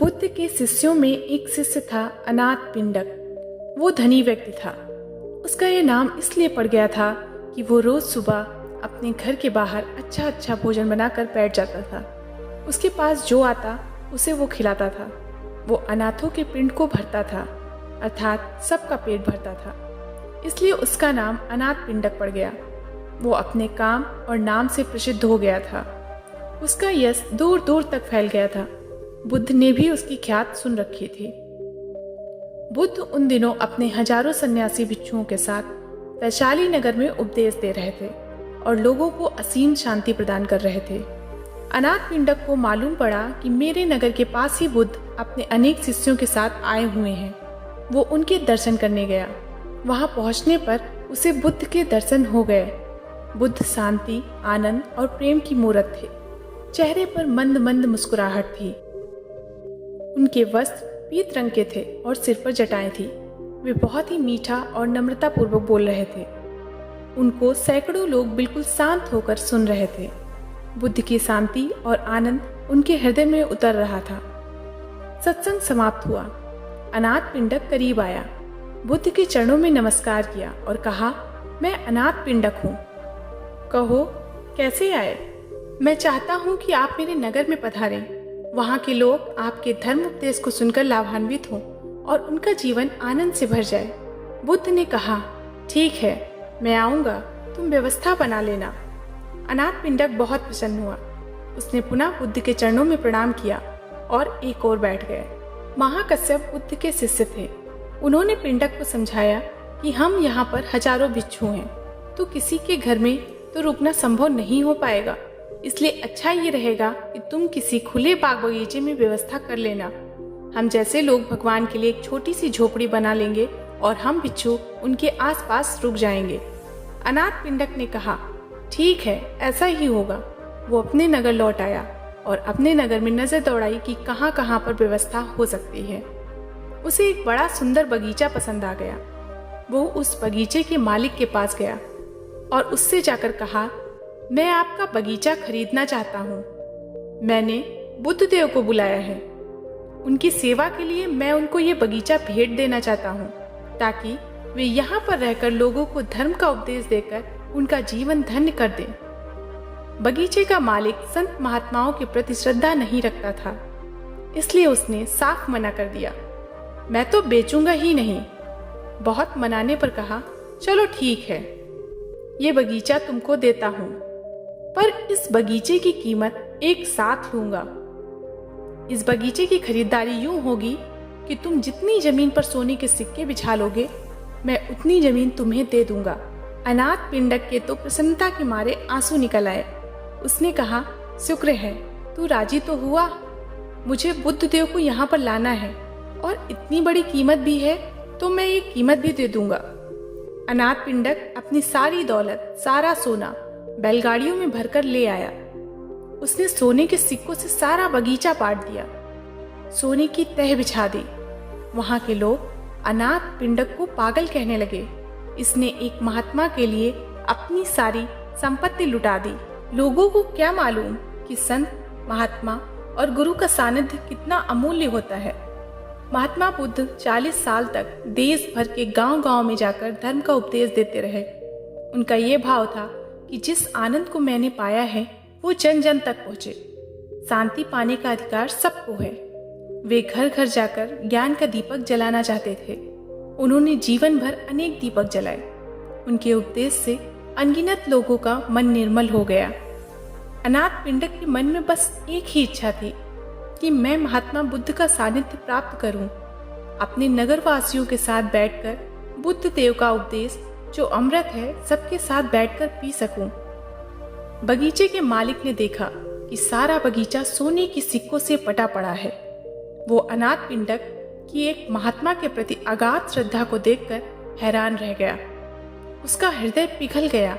बुद्ध के शिष्यों में एक शिष्य था अनाथ पिंडक। वो धनी व्यक्ति था। उसका ये नाम इसलिए पड़ गया था कि वो रोज सुबह अपने घर के बाहर अच्छा अच्छा भोजन बनाकर बैठ जाता था। उसके पास जो आता उसे वो खिलाता था। वो अनाथों के पिंड को भरता था, अर्थात सबका पेट भरता था। इसलिए उसका नाम अनाथ पिंडक पड़ गया। वो अपने काम और नाम से प्रसिद्ध हो गया था। उसका यश दूर दूर तक फैल गया था। बुद्ध ने भी उसकी ख्यात सुन रखी थी। बुद्ध उन दिनों अपने हजारों सन्यासी भिक्षुओं के साथ वैशाली नगर में उपदेश दे रहे थे और लोगों को असीम शांति प्रदान कर रहे थे। अनाथ पिंडक को मालूम पड़ा कि मेरे नगर के पास ही बुद्ध अपने अनेक शिष्यों के साथ आए हुए हैं। वो उनके दर्शन करने गया। वहां पहुंचने पर उसे बुद्ध के दर्शन हो गए। बुद्ध शांति, आनंद और प्रेम की मूरत थे। चेहरे पर मंद मंद मुस्कुराहट थी। उनके वस्त्र पीत रंग के थे और सिर पर जटाएं थी। वे बहुत ही मीठा और नम्रता पूर्वक बोल रहे थे। उनको सैकड़ों लोग बिल्कुल शांत होकर सुन रहे थे। बुद्ध की शांति और आनंद उनके हृदय में उतर रहा था। सत्संग समाप्त हुआ। अनाथ पिंडक करीब आया, बुद्ध के चरणों में नमस्कार किया और कहा, मैं अनाथ पिंडक हूँ। कहो, कैसे आए? मैं चाहता हूँ कि आप मेरे नगर में पधारें। वहाँ के लोग आपके धर्म उपदेश को सुनकर लाभान्वित हों और उनका जीवन आनंद से भर जाए। बुद्ध ने कहा, ठीक है, मैं आऊँगा, तुम व्यवस्था बना लेना। अनाथ पिंडक बहुत प्रसन्न हुआ। उसने पुनः बुद्ध के चरणों में प्रणाम किया और एक ओर बैठ गए। महाकश्यप बुद्ध के शिष्य थे। उन्होंने पिंडक को समझाया कि हम यहाँ पर हजारों भिक्षु हैं, तो किसी के घर में तो रुकना संभव नहीं हो पाएगा। इसलिए अच्छा ये रहेगा कि तुम किसी खुले बाग बगीचे में व्यवस्था कर लेना। हम जैसे लोग भगवान के लिए एक छोटी सी झोपड़ी बना लेंगे और हम भिक्षु उनके आसपास रुक जाएंगे। अनाथ पिंडक ने कहा, ठीक है, ऐसा ही होगा। वो अपने नगर लौट आया और अपने नगर में नजर दौड़ाई कि कहाँ कहाँ पर व्यवस्था हो सकती है। उसे एक बड़ा सुंदर बगीचा पसंद आ गया। वो उस बगीचे के मालिक के पास गया और उससे जाकर कहा, मैं आपका बगीचा खरीदना चाहता हूँ। मैंने बुद्ध देव को बुलाया है। उनकी सेवा के लिए मैं उनको ये बगीचा भेंट देना चाहता हूँ, ताकि वे यहाँ पर रहकर लोगों को धर्म का उपदेश देकर उनका जीवन धन्य कर दें। बगीचे का मालिक संत महात्माओं के प्रति श्रद्धा नहीं रखता था, इसलिए उसने साफ मना कर दिया। मैं तो बेचूंगा ही नहीं। बहुत मनाने पर कहा, चलो ठीक है, ये बगीचा तुमको देता हूँ, पर इस बगीचे की कीमत एक साथ लूंगा। इस बगीचे की खरीदारी यूं होगी कि तुम जितनी जमीन पर सोने के सिक्के बिछा लोगे, मैं उतनी जमीन तुम्हें दे दूंगा। अनाथ पिंडक के तो प्रसन्नता के मारे आंसू निकल आए। उसने कहा, शुक्र है, तू राजी तो हुआ। मुझे बुद्ध देव को यहाँ पर लाना है और इतनी बड़ी कीमत भी है, तो मैं ये कीमत भी दे दूंगा। अनाथ पिंडक अपनी सारी दौलत, सारा सोना बैलगाड़ियों में भरकर ले आया। उसने सोने के सिक्कों से सारा बगीचा पाट दिया, सोने की तह बिछा दी। वहां के लोग अनाथ पिंडक को पागल कहने लगे। इसने एक महात्मा के लिए अपनी सारी संपत्ति लुटा दी। लोगों को क्या मालूम कि संत, महात्मा और गुरु का सानिध्य कितना अमूल्य होता है। महात्मा बुद्ध 40 साल तक देश भर के गांव-गांव में जाकर धर्म का उपदेश देते रहे। उनका ये भाव था कि जिस आनंद को मैंने पाया है वो जन जन तक पहुंचे। शांति पाने का अधिकार सबको है। वे घर घर जाकर ज्ञान का दीपक जलाना चाहते थे। उन्होंने जीवन भर अनेक दीपक जलाए। उनके उपदेश से अनगिनत लोगों का मन निर्मल हो गया। अनाथ पिंडक के मन में बस एक ही इच्छा थी कि मैं महात्मा बुद्ध का सानिध्य प्राप्त करूं, अपने नगरवासियों के साथ बैठकर बुद्ध देव का उपदेश जो अमृत है सबके साथ बैठकर पी सकूं। बगीचे के मालिक ने देखा कि सारा बगीचा सोने की सिक्कों से पटा पड़ा है। वो अनाथ पिंडक की एक महात्मा के प्रति अगाध श्रद्धा को देखकर हैरान रह गया। उसका हृदय पिघल गया।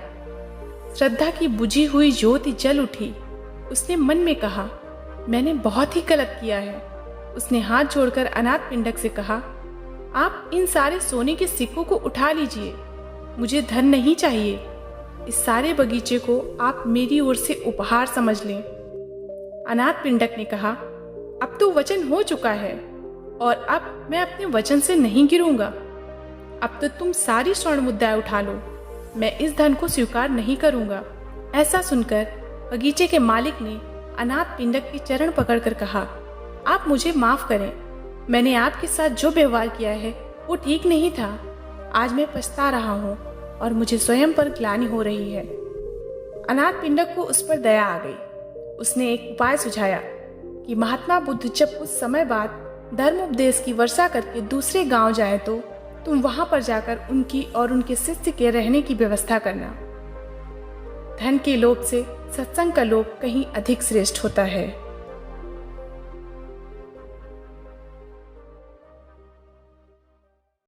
श्रद्धा की बुझी हुई ज्योति जल उठी। उसने मन में कहा, मैंने बहुत ही गलत किया है। उसने हाथ जोड़कर अनाथ पिंडक से कहा, आप इन सारे सोने के सिक्कों को उठा लीजिए। मुझे धन नहीं चाहिए। इस सारे बगीचे को आप मेरी ओर से उपहार समझ लें। अनाथ पिंडक ने कहा, अब तो वचन हो चुका है और अब मैं अपने वचन से नहीं गिरूंगा। अब तो तुम सारी स्वर्ण मुद्राएं उठा लो, मैं इस धन को स्वीकार नहीं करूंगा। ऐसा सुनकर बगीचे के मालिक ने अनाथ पिंडक के चरण पकड़कर कहा, आप मुझे माफ करें, मैंने आपके साथ जो व्यवहार किया है वो ठीक नहीं था। आज मैं पछता रहा हूँ और मुझे स्वयं पर ग्लानि हो रही है। अनाथ पिंडक को उस पर दया आ गई। उसने एक उपाय सुझाया कि महात्मा बुद्ध जब कुछ समय बाद धर्म उपदेश की वर्षा करके दूसरे गांव जाए तो तुम वहां पर जाकर उनकी और उनके शिष्य के रहने की व्यवस्था करना। धन के लोभ से सत्संग का लोभ कहीं अधिक श्रेष्ठ होता है।